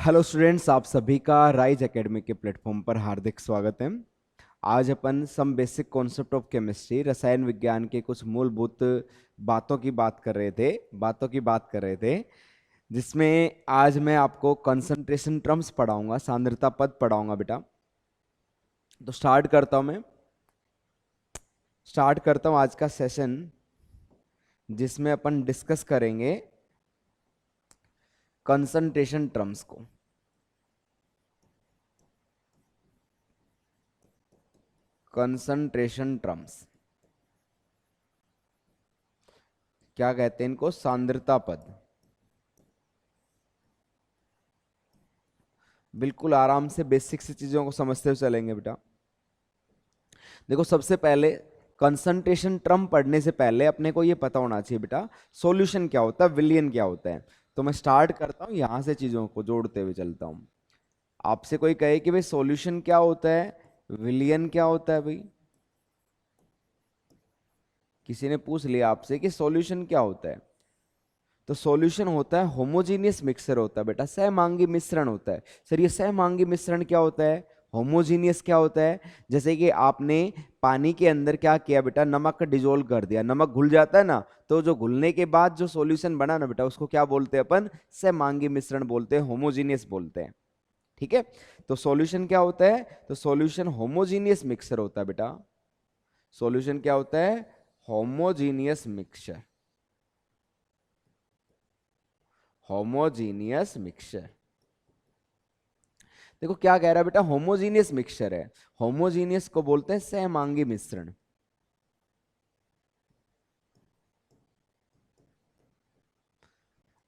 Hello students, आप सभी का राइज एकेडमी के प्लेटफॉर्म पर हार्दिक स्वागत है। आज अपन some basic concept of chemistry, रसायन विज्ञान के कुछ मूलभूत बातों की बात कर रहे थे, जिसमें आज मैं आपको कंसंट्रेशन टर्म्स पढ़ाऊंगा, सांद्रता पद पढ़ाऊंगा बेटा। तो स्टार्ट करता हूं आज का सेशन, जिसमें अपन डिस्कस करेंगे कंसंट्रेशन टर्म्स को। कंसंट्रेशन टर्म्स क्या कहते हैं इनको? सांद्रता पद। बिल्कुल आराम से बेसिक सी चीजों को समझते हुए चलेंगे बेटा। देखो, सबसे पहले कंसंट्रेशन टर्म पढ़ने से पहले अपने को ये पता होना चाहिए बेटा, सॉल्यूशन क्या होता है, विलियन क्या होता है। तो मैं स्टार्ट करता हूं यहां से, चीजों को जोड़ते हुए चलता हूं। आपसे कोई कहे कि भाई सॉल्यूशन क्या होता है, विलियन क्या होता है, भाई किसी ने पूछ लिया आपसे कि सॉल्यूशन क्या होता है, तो सॉल्यूशन होता है होमोजीनियस मिक्सचर होता है बेटा, सहमांगी मिश्रण होता है। सर ये सहमांगी मिश्रण क्या होता है, होमोजीनियस क्या होता है? जैसे कि आपने पानी के अंदर क्या किया बेटा, नमक डिजोल्व कर दिया, नमक घुल जाता है ना, तो जो घुलने के बाद जो सॉल्यूशन बना ना बेटा, उसको क्या बोलते हैं अपन? सहमांगी मिश्रण बोलते हैं, होमोजीनियस बोलते हैं। ठीक है, तो सॉल्यूशन क्या होता है? तो सॉल्यूशन होमोजीनियस मिक्सचर होता है बेटा। सॉल्यूशन क्या होता है? Homogeneous mixture. Homogeneous mixture. देखो क्या कह रहा है बेटा, होमोजीनियस मिक्सचर है। होमोजीनियस को बोलते हैं सहमांगी मिश्रण।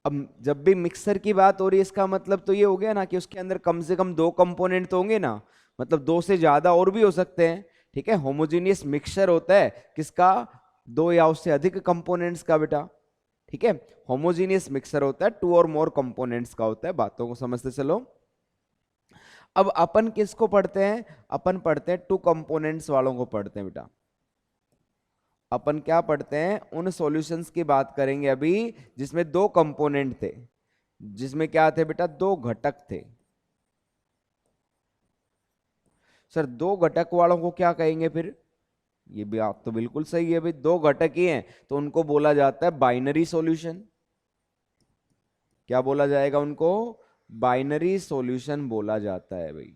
अब जब भी मिक्सर की बात हो रही है, इसका मतलब तो ये हो गया ना कि उसके अंदर कम से कम दो कंपोनेंट तो होंगे ना, मतलब दो से ज्यादा और भी हो सकते हैं। ठीक है, होमोजीनियस मिक्सचर होता है किसका? दो या उससे अधिक कंपोनेंट्स का बेटा। ठीक है, होमोजीनियस मिक्सचर होता है टू और मोर कंपोनेंट्स का होता है। बातों को समझते चलो। अब अपन किसको पढ़ते हैं? अपन पढ़ते हैं टू कंपोनेंट्स वालों को पढ़ते हैं बेटा। अपन क्या पढ़ते हैं? उन सॉल्यूशंस की बात करेंगे अभी जिसमें दो कंपोनेंट थे, जिसमें क्या थे बेटा? दो घटक थे। सर दो घटक वालों को क्या कहेंगे फिर? ये भी आप तो बिल्कुल सही है भाई, दो घटक ही हैं तो उनको बोला जाता है बाइनरी सॉल्यूशन। क्या बोला जाएगा उनको? बाइनरी सॉल्यूशन बोला जाता है भाई।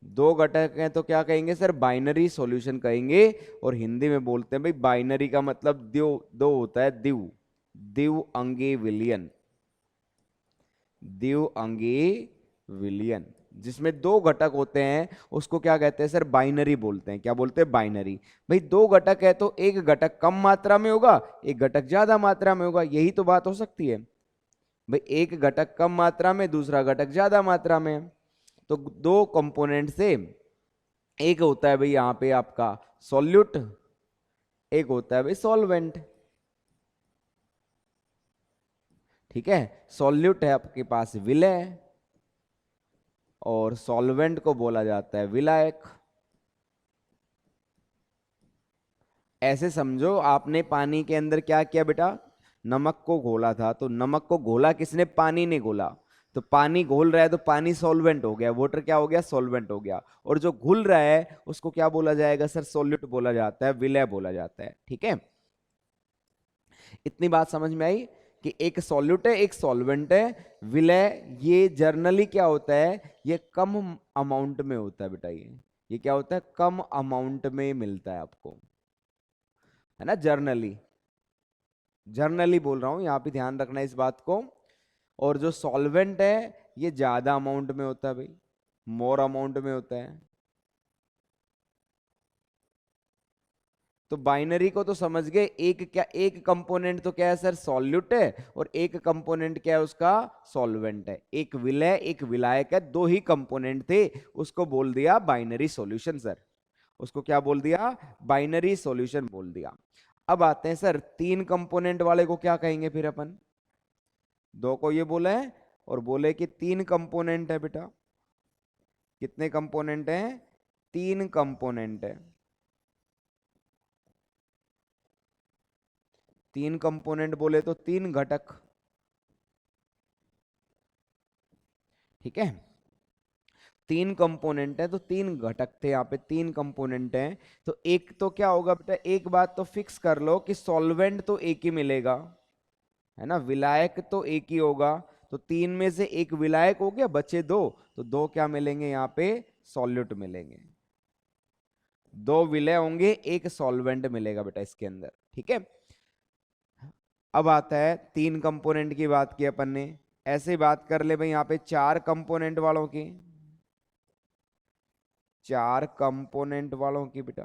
दो घटक हैं तो क्या कहेंगे सर? बाइनरी सॉल्यूशन कहेंगे। और हिंदी में बोलते हैं भाई, बाइनरी का मतलब दो, दो होता है, द्विव। द्विव अंगी विलयन। द्विव अंगी विलयन, जिसमें दो घटक होते हैं उसको क्या कहते हैं सर? बाइनरी बोलते हैं। क्या बोलते हैं? बाइनरी। भाई दो घटक है तो एक घटक कम मात्रा में होगा, एक घटक ज्यादा मात्रा में होगा, यही तो बात हो सकती है। भाई एक घटक कम मात्रा में, दूसरा घटक ज्यादा मात्रा में, तो दो कंपोनेंट से एक होता है भाई यहां पे आपका सॉल्यूट, एक होता है भाई सॉल्वेंट। ठीक है, सॉल्यूट है आपके पास विलय, और सॉल्वेंट को बोला जाता है विलायक। ऐसे समझो, आपने पानी के अंदर क्या किया बेटा? नमक को घोला था, तो नमक को घोला किसने? पानी ने घोला। तो पानी घोल रहा है तो पानी सॉल्वेंट हो गया, वाटर क्या हो गया? सॉल्वेंट हो गया। और जो घुल रहा है उसको क्या बोला जाएगा सर? सॉल्यूट बोला जाता है, विलय बोला जाता है। ठीक है, इतनी बात समझ में आई कि एक सॉल्यूट है, एक सॉल्वेंट है। विलय ये जर्नली क्या होता है? ये कम अमाउंट में होता है बेटा। ये क्या होता है? कम अमाउंट में मिलता है आपको, है ना? जर्नली, जर्नली बोल रहा हूं, यहां पे ध्यान रखना इस बात को। और जो सॉल्वेंट है ये ज्यादा अमाउंट में होता है भाई, मोर अमाउंट में होता है। तो बाइनरी को तो समझ गए, एक क्या, एक कंपोनेंट तो क्या है सर? सॉल्यूट है, और एक कंपोनेंट क्या है उसका? सॉल्वेंट है। एक विलय एक विलायक है, दो ही कंपोनेंट थे, उसको बोल दिया बाइनरी सॉल्यूशन सर। उसको क्या बोल दिया? बाइनरी सॉल्यूशन बोल दिया। अब आते हैं सर तीन कंपोनेंट वाले को क्या कहेंगे फिर अपन? दो को ये बोले हैं, और बोले कि तीन कंपोनेंट है बेटा। कितने कंपोनेंट हैं? तीन कंपोनेंट है। तीन कंपोनेंट बोले तो तीन घटक। ठीक है, तीन कंपोनेंट है तो तीन घटक थे यहाँ पे, तीन कंपोनेंट हैं। तो एक तो क्या होगा बेटा, एक बात तो फिक्स कर लो कि सॉल्वेंट तो एक ही मिलेगा, है ना, विलायक तो एक ही होगा। तो तीन में से एक विलायक हो गया, बचे दो, तो दो क्या मिलेंगे यहाँ पे, सॉल्यूट मिलेंगे। दो विलय होंगे, एक सॉल्वेंट मिलेगा बेटा इसके अंदर। ठीक है, अब आता है तीन कंपोनेंट की बात की अपन ने, ऐसे ही बात कर ले भाई यहाँ पे चार कंपोनेंट वालों की, चार कंपोनेंट वालों की बेटा।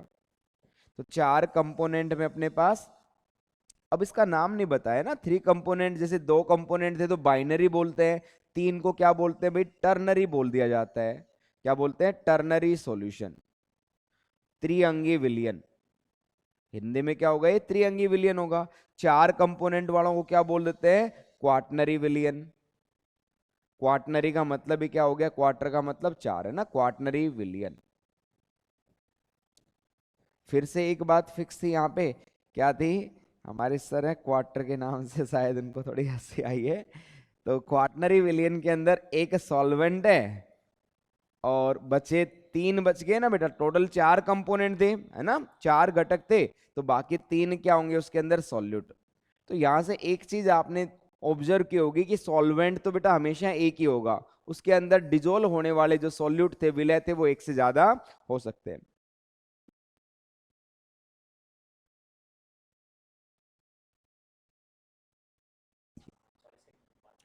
तो चार कंपोनेंट में अपने पास, अब इसका नाम नहीं बताया ना, थ्री कंपोनेंट, जैसे दो कंपोनेंट थे तो बाइनरी बोलते हैं, तीन को क्या बोलते हैं भाई, टर्नरी बोल दिया जाता है। क्या बोलते हैं, टर्नरी सॉल्यूशन, त्रिअंगी विलयन। हिंदी में क्या होगा, ये त्रिअंगी विलयन होगा। चार कंपोनेंट वालों को क्या बोल देते हैं, क्वाटनरी विलयन। क्वाटनरी का मतलब ही क्या हो गया, क्वार्टर का मतलब चार है ना, क्वाटनरी विलयन। फिर से एक बात फिक्स थी यहाँ पे, क्या थी, हमारे सर है क्वार्टर के नाम से शायद उनको थोड़ी हंसी आई है। तो क्वाटनरी विलयन के अंदर एक सॉल्वेंट है और बचे तीन बच गए ना बेटा, टोटल चार कंपोनेंट थे, है ना, चार घटक थे, तो बाकी तीन क्या होंगे उसके अंदर, सॉल्यूट। तो यहां से एक चीज आपने ऑब्जर्व की होगी कि सॉल्वेंट तो बेटा हमेशा एक ही होगा, उसके अंदर डिजोल्व होने वाले जो सॉल्यूट थे, विलय थे, वो एक से ज्यादा हो सकते हैं।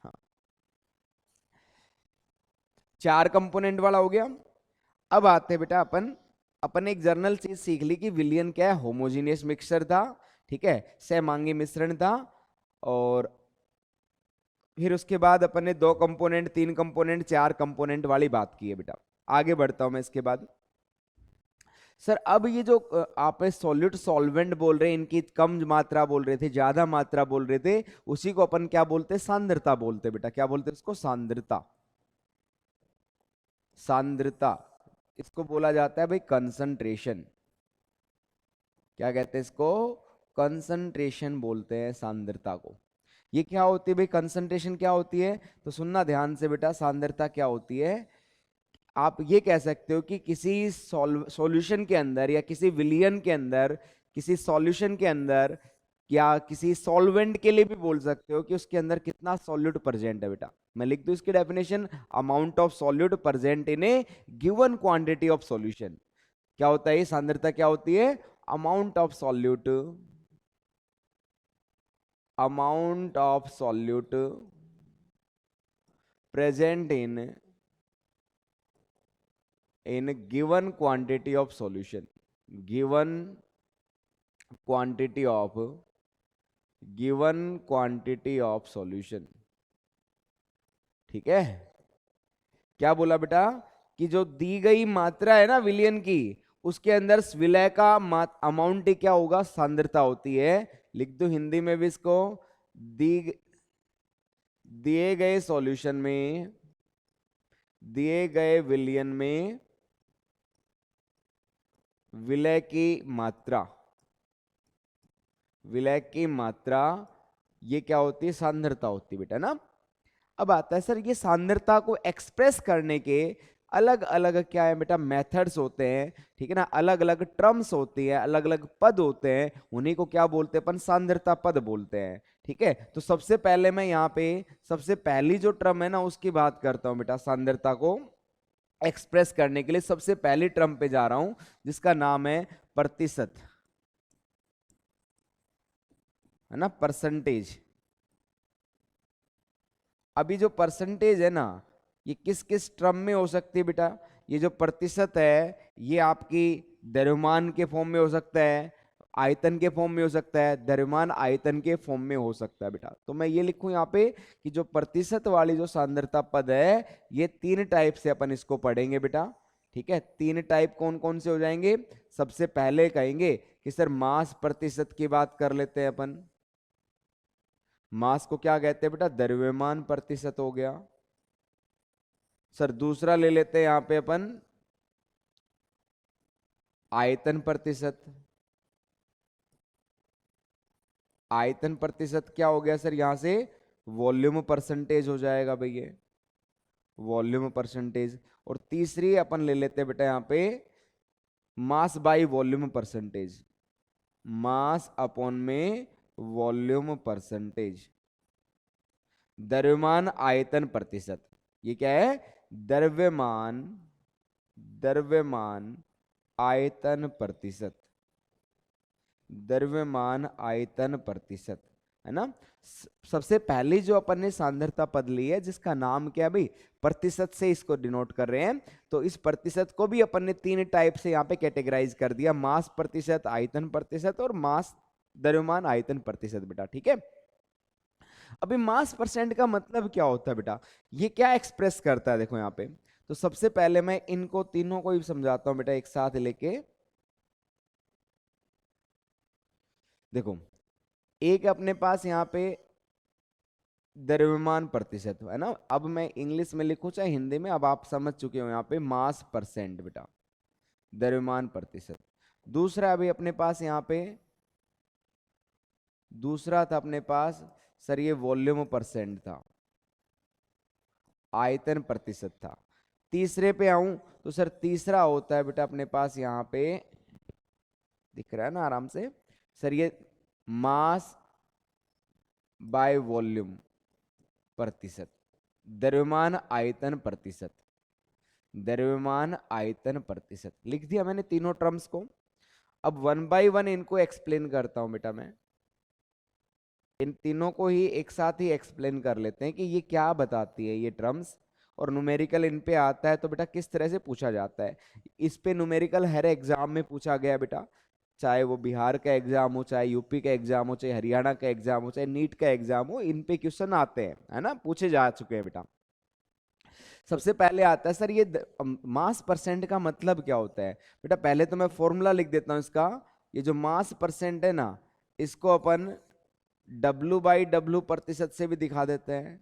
हाँ, चार कंपोनेंट वाला हो गया। अब आते हैं बेटा अपन, अपन एक जर्नल चीज सीख ली कि विलियन क्या है, होमोजीनियस मिक्सचर था, ठीक है, सहमांगी मिश्रण था। और फिर उसके बाद अपन ने दो कंपोनेंट, तीन कंपोनेंट, चार कंपोनेंट वाली बात की है बेटा। आगे बढ़ता हूं मैं इसके बाद। सर अब ये जो आप सॉल्यूट सॉल्वेंट बोल रहे हैं, इनकी कम मात्रा बोल रहे थे, ज्यादा मात्रा बोल रहे थे, उसी को अपन क्या बोलते हैं, सांद्रता बोलते हैं बेटा। क्या बोलते हैं उसको, सांद्रता। सांद्रता, इसको बोला जाता है भाई कंसंट्रेशन। क्या कहते हैं इसको, कंसंट्रेशन बोलते हैं सांद्रता को। ये क्या होती है भाई, कंसंट्रेशन क्या होती है, तो सुनना ध्यान से बेटा, सांद्रता क्या होती है। आप ये कह सकते हो कि किसी सॉल्यूशन के अंदर या किसी विलियन के अंदर, किसी सॉल्यूशन के अंदर, या किसी सॉल्वेंट के लिए भी बोल सकते हो कि उसके अंदर कितना सॉल्यूट प्रेजेंट है बेटा। मैं लिख दूं इसकी definition, amount of solute present in A given quantity of solution. क्या होता है ये सांद्रता, क्या होती है, amount of solute, amount of solute present in given quantity of solution, given quantity of, given quantity of solution. ठीक है, क्या बोला बेटा, कि जो दी गई मात्रा है ना विलियन की, उसके अंदर विलय का अमाउंट ही क्या होगा, सांद्रता होती है। लिख दो हिंदी में भी इसको, दी दिए गए सॉल्यूशन में, दिए गए विलियन में विलय की मात्रा, विलय की मात्रा, ये क्या होती है, सांद्रता होती है बेटा ना। अब आता है सर, ये सांद्रता को एक्सप्रेस करने के अलग अलग क्या है बेटा, मेथड्स होते हैं, ठीक है ना, अलग अलग टर्म्स होती है, अलग अलग पद होते हैं, उन्हीं को क्या बोलते हैं अपन, सांद्रता पद बोलते हैं। ठीक है, तो सबसे पहले मैं यहाँ पे सबसे पहली जो टर्म है ना उसकी बात करता हूं बेटा, सांद्रता को एक्सप्रेस करने के लिए सबसे पहली टर्म पे जा रहा हूं, जिसका नाम है प्रतिशत, है ना, परसेंटेज। अभी जो परसेंटेज है ना, ये किस किस टर्म में हो सकती है बेटा, ये जो प्रतिशत है ये आपकी द्रव्यमान के फॉर्म में हो सकता है, आयतन के फॉर्म में हो सकता है, द्रव्यमान आयतन के फॉर्म में हो सकता है बेटा। तो मैं ये लिखूं यहाँ पे कि जो प्रतिशत वाली जो सांद्रता पद है, ये तीन टाइप से अपन इसको पढ़ेंगे बेटा। ठीक है, तीन टाइप कौन कौन से हो जाएंगे, सबसे पहले कहेंगे कि सर मास प्रतिशत की बात कर लेते हैं अपन। मास को क्या कहते हैं बेटा, द्रव्यमान प्रतिशत हो गया। सर दूसरा ले लेते हैं यहां पे अपन, आयतन प्रतिशत। आयतन प्रतिशत क्या हो गया सर, यहां से वॉल्यूम परसेंटेज हो जाएगा भैया, वॉल्यूम परसेंटेज, और तीसरी अपन ले लेते हैं बेटा यहाँ पे mass by volume percentage, mass upon में वॉल्यूम परसेंटेज, द्रव्यमान आयतन प्रतिशत। ये क्या है? द्रव्यमान, द्रव्यमान आयतन प्रतिशत, द्रव्यमान आयतन प्रतिशत, है ना। सबसे पहले जो अपन ने सांद्रता पद ली है जिसका नाम क्या है भाई, प्रतिशत से इसको डिनोट कर रहे हैं, तो इस प्रतिशत को भी अपन ने तीन टाइप से यहाँ पे कैटेगराइज कर दिया, मास प्रतिशत, आयतन प्रतिशत और मास द्रव्यमान आयतन प्रतिशत बेटा, ठीक है। अभी मास परसेंट का मतलब क्या होता है बेटा, ये क्या एक्सप्रेस करता है, देखो यहाँ पे। तो सबसे पहले मैं इनको तीनों को ही समझाता हूं बेटा एक साथ लेके। देखो, एक अपने पास यहाँ पे द्रव्यमान प्रतिशत है ना, अब मैं इंग्लिश में लिखूं चाहे हिंदी में, अब आप समझ चुके हो यहाँ पे मास परसेंट बेटा, द्रव्यमान प्रतिशत। दूसरा अभी अपने पास यहाँ पे दूसरा था अपने पास सर ये वॉल्यूम परसेंट था, आयतन प्रतिशत था। तीसरे पे आऊं तो सर तीसरा होता है बेटा अपने पास यहाँ पे, दिख रहा है ना आराम से सर, ये मास बाय वॉल्यूम प्रतिशत, द्रव्यमान आयतन प्रतिशत, द्रव्यमान आयतन प्रतिशत। लिख दिया मैंने तीनों टर्म्स को। अब वन बाय वन इनको एक्सप्लेन करता हूं बेटा मैं, इन तीनों को ही एक साथ ही एक्सप्लेन कर लेते हैं कि ये क्या बताती है ये टर्म्स, और न्यूमेरिकल इन पे आता है तो बेटा किस तरह से पूछा जाता है। इस पे न्यूमेरिकल हर एग्जाम में पूछा गया बेटा, चाहे वो बिहार का एग्जाम हो, चाहे यूपी का एग्जाम हो, चाहे हरियाणा का एग्जाम हो, चाहे नीट का एग्जाम हो, इन पे क्वेश्चन आते हैं, है ना, पूछे जा चुके हैं बेटा। सबसे पहले आता है सर ये मास परसेंट का मतलब क्या होता है बेटा, पहले तो मैं फॉर्मूला लिख देता हूं इसका। ये जो मास परसेंट है ना, इसको अपन W बाई डब्ल्यू प्रतिशत से भी दिखा देते हैं,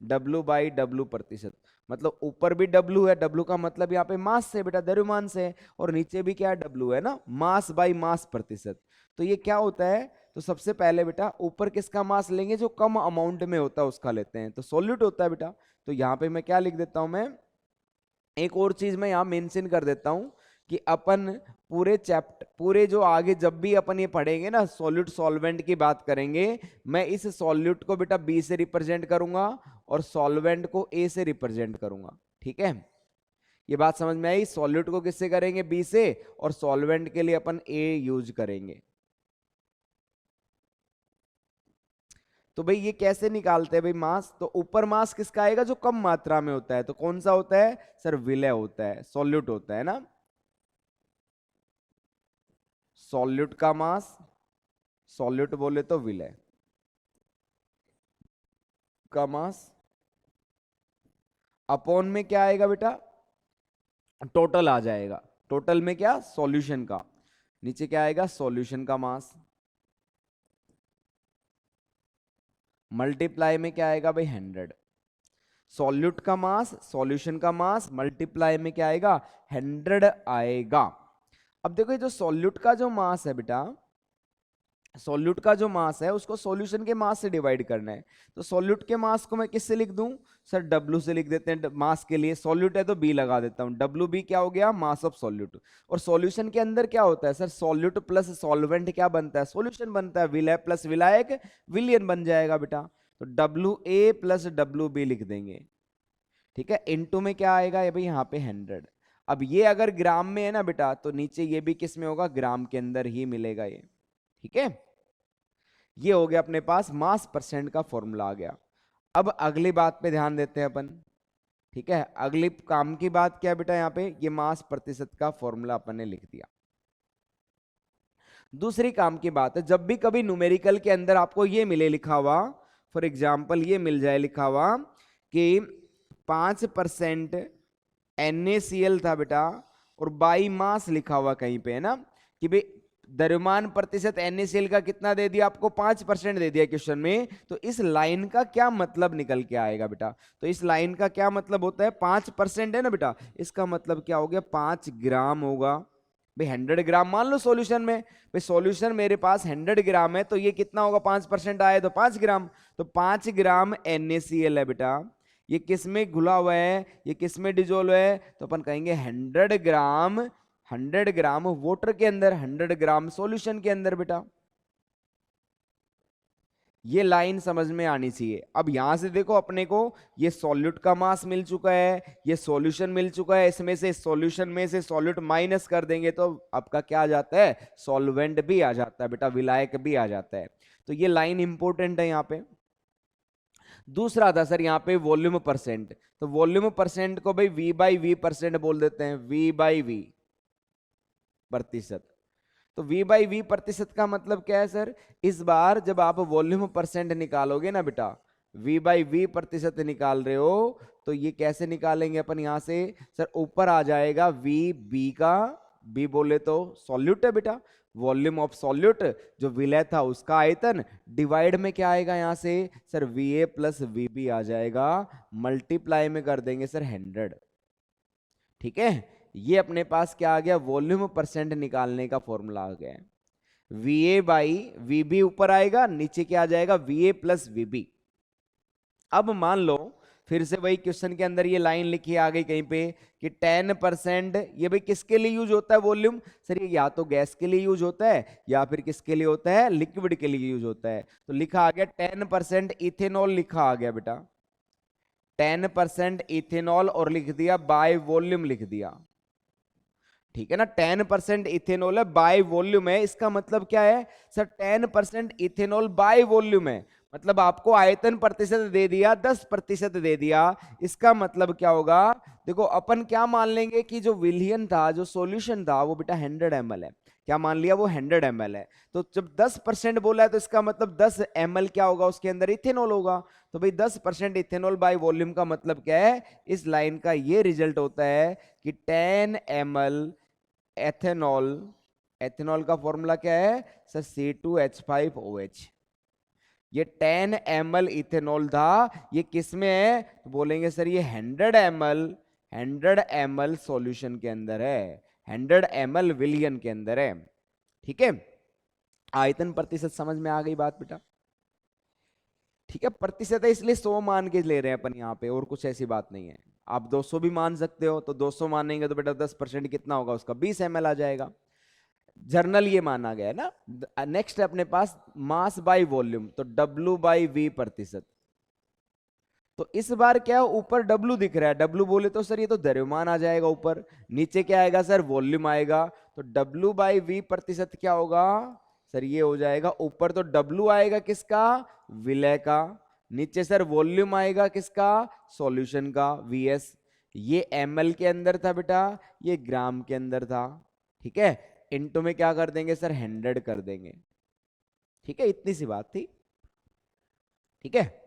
W बाई डब्ल्यू प्रतिशत, मतलब ऊपर भी W है, W का मतलब यहाँ पे मास से बेटा, द्रव्यमान से, और नीचे भी क्या है W है ना, मास बाई मास प्रतिशत। तो ये क्या होता है, तो सबसे पहले बेटा ऊपर किसका मास लेंगे, जो कम अमाउंट में होता है उसका लेते हैं, तो सॉल्यूट होता है बेटा। तो यहाँ पे मैं क्या लिख देता हूं, मैं एक और चीज मैं यहाँ मेंशन कर देता हूं कि अपन पूरे चैप्टर, पूरे जो आगे जब भी अपन ये पढ़ेंगे ना सॉल्यूट सॉल्वेंट की बात करेंगे, मैं इस सॉल्यूट को बेटा बी से रिप्रेजेंट करूंगा और सॉल्वेंट को ए से रिप्रेजेंट करूंगा, ठीक है। ये बात समझ में आई, सॉल्यूट को किससे करेंगे, बी से, और सॉल्वेंट के लिए अपन ए यूज करेंगे। तो भाई ये कैसे निकालते हैं भाई मास, तो ऊपर मास किसका आएगा, जो कम मात्रा में होता है, तो कौन सा होता है सर, विलय होता है, सॉल्यूट होता है ना। सॉल्यूट का मास, सॉल्यूट बोले तो विलय का मास, अपॉन में क्या आएगा बेटा, टोटल आ जाएगा, टोटल में क्या, सॉल्यूशन का, नीचे क्या आएगा, सॉल्यूशन का मास, मल्टीप्लाई में क्या आएगा भाई 100, सॉल्यूट का मास, सॉल्यूशन का मास, मल्टीप्लाई में क्या आएगा, 100 आएगा। अब देखो ये जो सॉल्यूट का जो मास है बेटा, सॉल्यूट का जो मास है उसको सॉल्यूशन के मास से डिवाइड करना है, तो सॉल्यूट के मास को मैं किससे लिख दूं सर, W से लिख देते हैं, मास के लिए सॉल्यूट है तो B लगा देता हूं, WB क्या हो गया, मास ऑफ सॉल्यूट। और सॉल्यूशन के अंदर क्या होता है सर, सॉल्यूट प्लस सॉल्वेंट क्या बनता है, सॉल्यूशन बनता है, विलय प्लस विलायक विलियन बन जाएगा बेटा, तो WA प्लस WB लिख देंगे, ठीक है। इनटू में क्या आएगा ये भाई यहाँ पे 100। अब ये अगर ग्राम में है ना बेटा, तो नीचे ये भी किस में होगा, ग्राम के अंदर ही मिलेगा ये, ठीक है। ये हो गया अपने पास मास परसेंट का फॉर्मूला आ गया। अब अगली बात पे ध्यान देते हैं अपन, ठीक है। अगली काम की बात क्या है बेटा, यहाँ पे ये मास प्रतिशत का फॉर्मूला अपन ने लिख दिया। दूसरी काम की बात है, जब भी कभी न्यूमेरिकल के अंदर आपको ये मिले लिखा हुआ, फॉर एग्जाम्पल ये मिल जाए लिखा हुआ कि 5% NaCl था बेटा, और बाई मास लिखा हुआ कहीं पे है ना, कि भाई द्रव्यमान प्रतिशत NaCl का कितना दे दिया आपको, 5% दे दिया क्वेश्चन में, तो इस लाइन का क्या मतलब निकल के आएगा बेटा, तो इस लाइन का क्या मतलब होता है, 5% है ना बेटा, इसका मतलब क्या हो गया, 5 ग्राम होगा भाई, 100 ग्राम मान लो सॉल्यूशन में, भाई सॉल्यूशन मेरे पास 100 ग्राम है, तो ये कितना होगा, 5% आए तो 5 ग्राम, तो 5 ग्राम NaCl है बेटा, ये किस में घुला हुआ है, ये किस में डिजोल्व है, तो अपन कहेंगे 100 ग्राम वाटर के अंदर, 100 ग्राम सॉल्यूशन के अंदर बेटा। ये लाइन समझ में आनी चाहिए। अब यहां से देखो अपने को ये सॉल्यूट का मास मिल चुका है, ये सॉल्यूशन मिल चुका है, इसमें से सॉल्यूशन में से सॉल्यूट माइनस कर देंगे तो आपका क्या आ जाता है, सॉल्वेंट भी आ जाता है बेटा, विलायक भी आ जाता है। तो ये लाइन इंपॉर्टेंट है यहाँ पे। दूसरा था सर यहाँ पे वॉल्यूम परसेंट, तो वॉल्यूम परसेंट को भाई V/V% बोल देते हैं, V/V प्रतिशत। तो V/V% का मतलब क्या है सर, इस बार जब आप वॉल्यूम परसेंट निकालोगे ना बेटा, V/V% निकाल रहे हो, तो ये कैसे निकालेंगे अपन यहां से, सर ऊपर आ जाएगा VB का, B बोले तो सॉल्यूट है बेटा, वॉल्यूम ऑफ सॉल्यूट, जो विलय था उसका आयतन, डिवाइड में क्या आएगा यहां से सर, VA प्लस VB आ जाएगा, मल्टीप्लाई में कर देंगे सर 100। ठीक है, ये अपने पास क्या आ गया, वॉल्यूम परसेंट निकालने का फॉर्मूला आ गया। VA/VB ऊपर आएगा, नीचे क्या आ जाएगा, VA प्लस VB। अब मान लो फिर से वही क्वेश्चन के अंदर ये लाइन लिखी आ गई कहीं पे कि 10%, ये भाई किसके लिए यूज होता है वॉल्यूम, सर ये या तो गैस के लिए यूज होता है या फिर किसके लिए होता है, लिक्विड के लिए यूज होता है। तो लिखा आ गया 10% इथेनॉल, लिखा आ गया बेटा 10% इथेनॉल, और लिख दिया बाय वॉल्यूम लिख दिया। ठीक है ना, 10% इथेनॉल है, बाय वॉल्यूम है, इसका मतलब क्या है सर, 10% इथेनॉल बाय वॉल्यूम है, मतलब आपको आयतन प्रतिशत दे दिया, 10% दे दिया। इसका मतलब क्या होगा, देखो अपन क्या मान लेंगे कि जो विलियन था, जो सॉल्यूशन था वो बेटा 100 ml है, क्या मान लिया, वो 100 ml है। तो जब 10% बोला है तो इसका मतलब 10 ml क्या होगा, उसके अंदर इथेनॉल होगा। तो भाई 10% इथेनॉल बाय वॉल्यूम का मतलब क्या है, इस लाइन का ये रिजल्ट होता है कि 10 ml एथेनॉल, एथेनॉल का फॉर्मूला क्या है सर, C2H5OH। ये 10 ml इथेनॉल था, ये किस में है, तो बोलेंगे सर ये 100 ml सॉल्यूशन के अंदर है, 100 ml विलियन के अंदर है। ठीक है, आयतन प्रतिशत समझ में आ गई बात बेटा। ठीक है, प्रतिशत है इसलिए 100 मान के ले रहे हैं अपन यहाँ पे, और कुछ ऐसी बात नहीं है। आप 200 भी मान सकते हो, तो 200 मानेंगे तो बेटा 10% कितना होगा उसका, 20 ml आ जाएगा। जर्नल ये माना गया है ना। नेक्स्ट है अपने पास मास बाय वॉल्यूम, तो W/V%। तो इस बार क्या ऊपर W दिख रहा है, W बोले तो सर ये तो द्रव्यमान आ जाएगा ऊपर, नीचे क्या आएगा सर, वॉल्यूम आएगा। तो W/V% क्या होगा सर, ये हो जाएगा, ऊपर तो W आएगा किसका, विलय का, नीचे सर वॉल्यूम आएगा किसका, सॉल्यूशन का, VS। ये ml के अंदर था बेटा, ये ग्राम के अंदर था। ठीक है, इनटू में क्या कर देंगे सर, 100 कर देंगे। ठीक है, इतनी सी बात थी। ठीक है,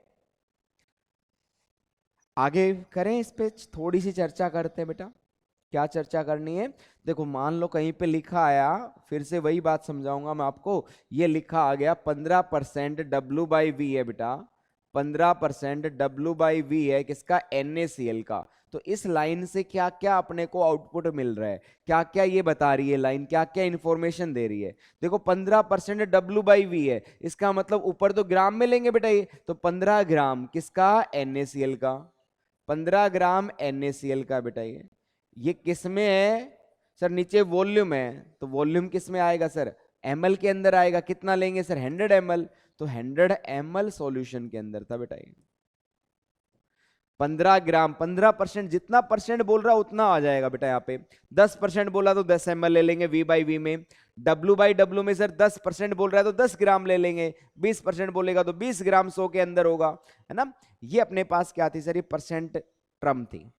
आगे करें, इस पे थोड़ी सी चर्चा करते हैं बेटा। क्या चर्चा करनी है, देखो मान लो कहीं पे लिखा आया, फिर से वही बात समझाऊंगा मैं आपको। ये लिखा आ गया 15% W/V है बेटा, 15% W/V है किसका, NaCl का। तो इस लाइन से क्या क्या अपने को आउटपुट मिल रहा है, क्या क्या ये बता रही है लाइन, क्या क्या इंफॉर्मेशन दे रही है। देखो 15% W/V है, इसका मतलब ऊपर तो ग्राम में लेंगे बेटा ये, तो 15 ग्राम किसका, NaCl का, 15 ग्राम NaCl का बेटा। ये किस में है सर, नीचे वॉल्यूम है, तो वॉल्यूम किस में आएगा सर, ml के अंदर आएगा, कितना लेंगे सर, 100 ml। तो 100 ml सॉल्यूशन के अंदर था बेटा ये, 15 ग्राम, 15% जितना परसेंट बोल रहा उतना आ जाएगा बेटा यहाँ पे। 10% बोला तो 10 ml ले लेंगे V/V में, W/W में सर 10% बोल रहा है तो 10 ग्राम ले लेंगे, 20% बोलेगा तो 20 ग्राम 100 के अंदर होगा, है ना। ये अपने पास क्या थी सर, ये परसेंट टर्म थी।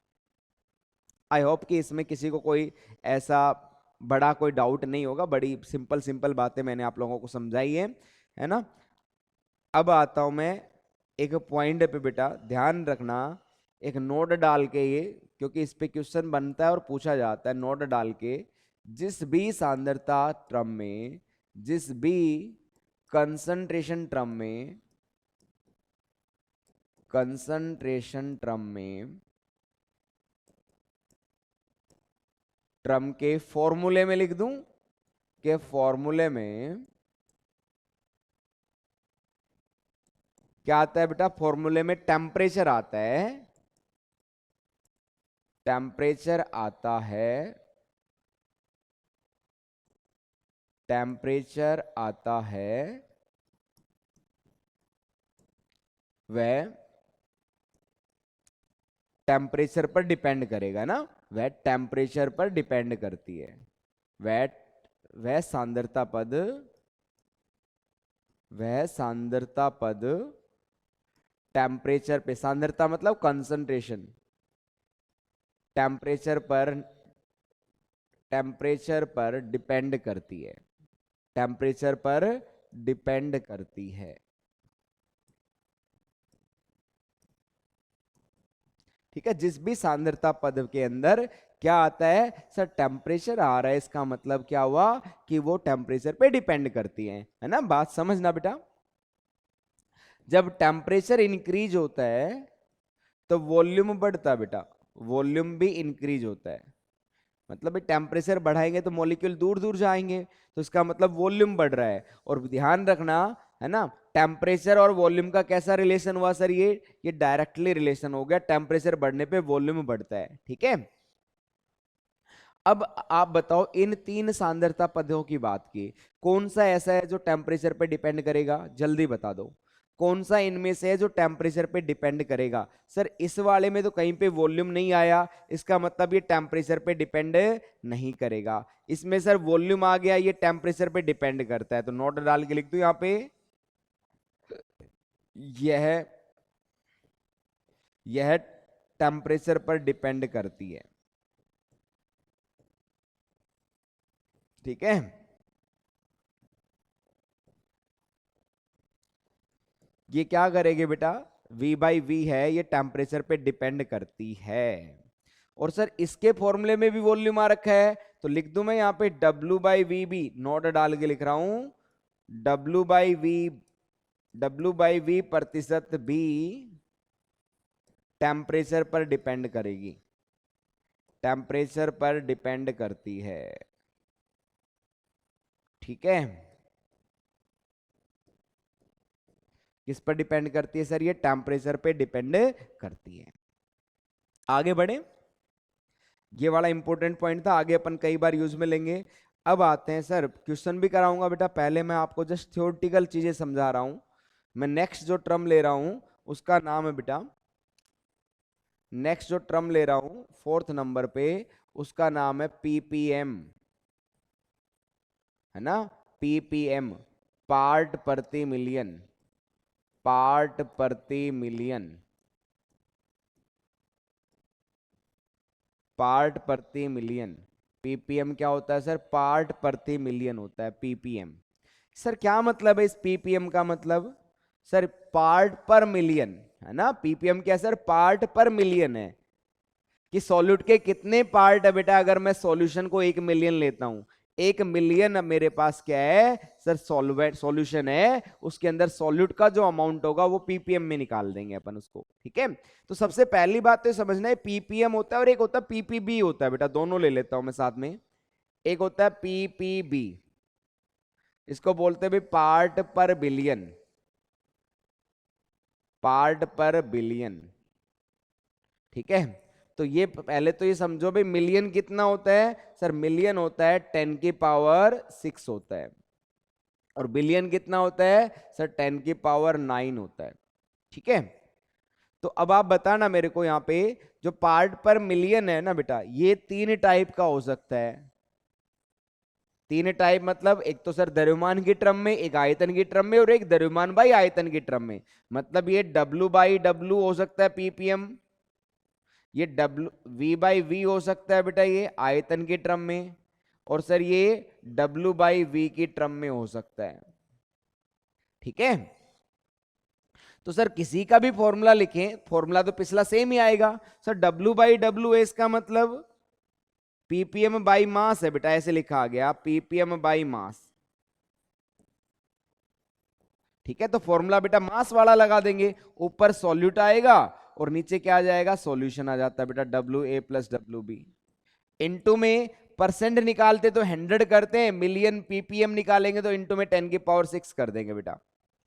आई होप कि इसमें किसी को कोई ऐसा बड़ा कोई डाउट नहीं होगा, बड़ी सिंपल सिंपल बातें मैंने आप लोगों को समझाई है ना। अब आता हूं मैं एक पॉइंट पे बेटा, ध्यान रखना, एक नोट डाल के ये, क्योंकि इस पे क्वेश्चन बनता है और पूछा जाता है, नोट डाल के, जिस भी सांद्रता टर्म में, जिस भी कंसंट्रेशन टर्म में, कंसंट्रेशन टर्म में, टर्म के फॉर्मूले में लिख दूं, के फॉर्मूले में क्या आता है बेटा, फॉर्मूले में टेम्परेचर आता है, टेम्परेचर आता है, टेम्परेचर आता है वह टेम्परेचर पर डिपेंड करेगा ना, वह टेम्परेचर पर डिपेंड करती है, वह वह सांद्रता पद, वह सांद्रता पद टेम्परेचर पे, सांद्रता मतलब कंसंट्रेशन, टेम्परेचर पर, टेम्परेचर पर डिपेंड करती है, टेम्परेचर पर डिपेंड करती है। ठीक है, जिस भी सांद्रता पद के अंदर क्या आता है सर, टेम्परेचर आ रहा है, इसका मतलब क्या हुआ कि वो टेम्परेचर पे डिपेंड करती है ना। बात समझना बेटा, जब टेम्परेचर इंक्रीज होता है तो वॉल्यूम बढ़ता है बेटा, वॉल्यूम भी इंक्रीज होता है, मतलब टेम्परेचर बढ़ाएंगे तो मॉलिक्यूल दूर दूर जाएंगे, तो इसका मतलब वॉल्यूम बढ़ रहा है। और ध्यान रखना है ना, टेम्परेचर और वॉल्यूम का कैसा रिलेशन हुआ सर, ये डायरेक्टली रिलेशन हो गया, टेम्परेचर बढ़ने पे वॉल्यूम बढ़ता है। ठीक है, अब आप बताओ इन तीन सांद्रता पदों की बात की, कौन सा ऐसा है जो टेम्परेचर पे डिपेंड करेगा, जल्दी बता दो, कौन सा इनमें से है जो टेम्परेचर पे डिपेंड करेगा। सर इस वाले में तो कहीं पे वॉल्यूम नहीं आया, इसका मतलब ये टेम्परेचर पे डिपेंड नहीं करेगा। इसमें सर वॉल्यूम आ गया, ये टेम्परेचर पे डिपेंड करता है, तो नोट डाल के लिख दो यहां पे, यह यह टेम्परेचर पर डिपेंड करती है। ठीक है, ये क्या करेगी बेटा, V बाई वी है, ये टेम्परेचर पे डिपेंड करती है। और सर इसके फॉर्मूले में भी वॉल्यूम आ रखा है, तो लिख दूं मैं यहाँ पे W बाई वी भी, नोट डाल के लिख रहा हूं, W by V, W by V प्रतिशत भी टेम्परेचर पर डिपेंड करेगी, टेम्परेचर पर डिपेंड करती है। ठीक है, किस पर डिपेंड करती है सर, ये टेम्परेचर पे डिपेंड करती है। आगे बढ़े, ये वाला इंपॉर्टेंट पॉइंट था, आगे अपन कई बार यूज में लेंगे। अब आते हैं सर, क्वेश्चन भी कराऊंगा बेटा, पहले मैं आपको जस्ट थ्योरेटिकल चीजें समझा रहा हूं। मैं नेक्स्ट जो टर्म ले रहा हूं उसका नाम है बेटा, नेक्स्ट जो टर्म ले रहा हूं फोर्थ नंबर पे, उसका नाम है पीपीएम, है ना, पीपीएम, पार्ट प्रति मिलियन, पार्ट प्रति मिलियन, पार्ट प्रति मिलियन। पीपीएम क्या होता है सर, पार्ट प्रति मिलियन होता है पीपीएम। सर क्या मतलब है इस पीपीएम का, मतलब सर पार्ट पर मिलियन, है ना, पीपीएम क्या सर, पार्ट पर मिलियन है, कि सॉल्यूट के कितने पार्ट है बेटा। अगर मैं सॉल्यूशन को 1 मिलियन लेता हूं, 1 मिलियन मेरे पास क्या है सर, सॉल्वेंट सॉल्यूशन है, उसके अंदर सॉल्यूट का जो अमाउंट होगा वो पीपीएम में निकाल देंगे अपन उसको। ठीक है, तो सबसे पहली बात तो समझना है, पीपीएम होता है और एक होता है पीपीबी होता है बेटा, दोनों ले लेता हूं मैं साथ में। एक होता है पीपीबी, इसको बोलते हैं भाई पार्ट पर बिलियन, पार्ट पर बिलियन। ठीक है, तो ये पहले तो ये समझो भाई मिलियन कितना होता है सर, मिलियन होता है 10⁶ होता है, और बिलियन कितना होता है सर, 10⁹ होता है। ठीक है, तो अब आप बताना मेरे को यहाँ पे, जो पार्ट पर मिलियन है ना बेटा, ये 3 टाइप का हो सकता है। 3 टाइप मतलब, एक तो सर द्रव्यमान की टर्म में, एक आयतन की टर्म में, और एक द्रव्यमान बाई आयतन की टर्म में। मतलब ये W बाई W हो सकता है पीपीएम, ये W V बाई वी हो सकता है बेटा ये आयतन की टर्म में, और सर ये W बाई वी की टर्म में हो सकता है। ठीक है, तो सर किसी का भी फॉर्मूला लिखें, फॉर्मूला तो पिछला सेम ही आएगा sir, W by W S का मतलब पीपीएम बाई मास है बेटा, ऐसे लिखा गया पीपीएम बाई मास। ठीक है, तो फॉर्मूला बेटा मास वाला लगा देंगे, ऊपर सॉल्यूट आएगा और नीचे क्या आ जाएगा, सॉल्यूशन आ जाता है बेटा, W A plus W B. Into में परसेंट निकालते तो 100 करते हैं, मिलियन पीपीएम निकालेंगे तो इंटू में 10⁶ कर देंगे बेटा।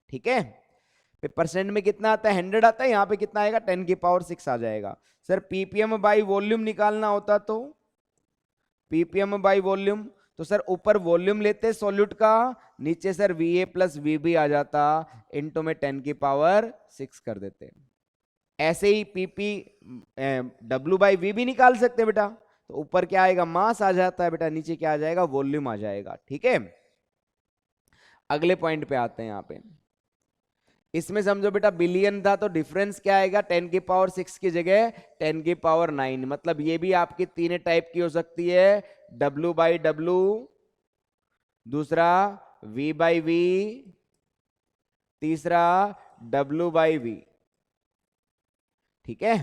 ठीक है, परसेंट में कितना आता है, 100 आता है, यहाँ पे कितना आएगा, 10⁶ आ जाएगा। सर पीपीएम बाई वॉल्यूम निकालना होता तो पीपीएम बाई वॉल्यूम, तो सर ऊपर वॉल्यूम लेते सॉल्यूट का, नीचे सर वीए प्लस वीबी आ जाता, इनटू में 10⁶ कर देते। ऐसे ही पीपी डब्ल्यू बाई वी भी निकाल सकते हैं बेटा, तो ऊपर क्या आएगा, मास आ जाता है बेटा, नीचे क्या आ जाएगा, वॉल्यूम आ जाएगा। ठीक है, अगले पॉइंट पे आते हैं। यहाँ पे इसमें समझो बेटा बिलियन था, तो डिफरेंस क्या आएगा, 10⁶ की जगह 10⁹ मतलब ये भी आपकी तीन टाइप की हो सकती है, डब्ल्यू बाई डब्ल्यू, दूसरा वी बाई वी, तीसरा डब्ल्यू बाई वी। ठीक है,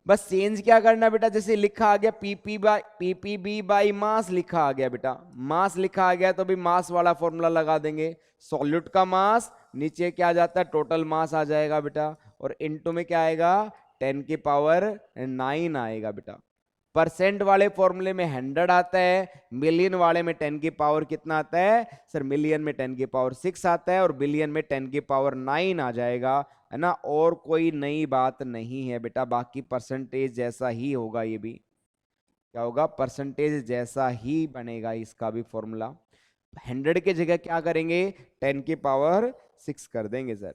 बस चेंज क्या करना बेटा, जैसे लिखा आ गया पीपीबी बाई मास लिखा आ गया बेटा, मास लिखा आ गया तो भी मास वाला फॉर्मूला लगा देंगे, सॉल्यूट का मास, नीचे क्या आ जाता है, टोटल मास आ जाएगा बेटा, और इनटू में क्या आएगा, 10⁹ आएगा बेटा। परसेंट वाले फॉर्मूले में 100 आता है, मिलियन वाले में 10 कितना आता है सर, मिलियन में 10⁶ आता है, और बिलियन में 10⁹ आ जाएगा, है ना। और कोई नई बात नहीं है बेटा, बाकी परसेंटेज जैसा ही होगा, ये भी क्या होगा, परसेंटेज जैसा ही बनेगा इसका भी फॉर्मूला। 100 के जगह क्या करेंगे, 10⁶ कर देंगे सर।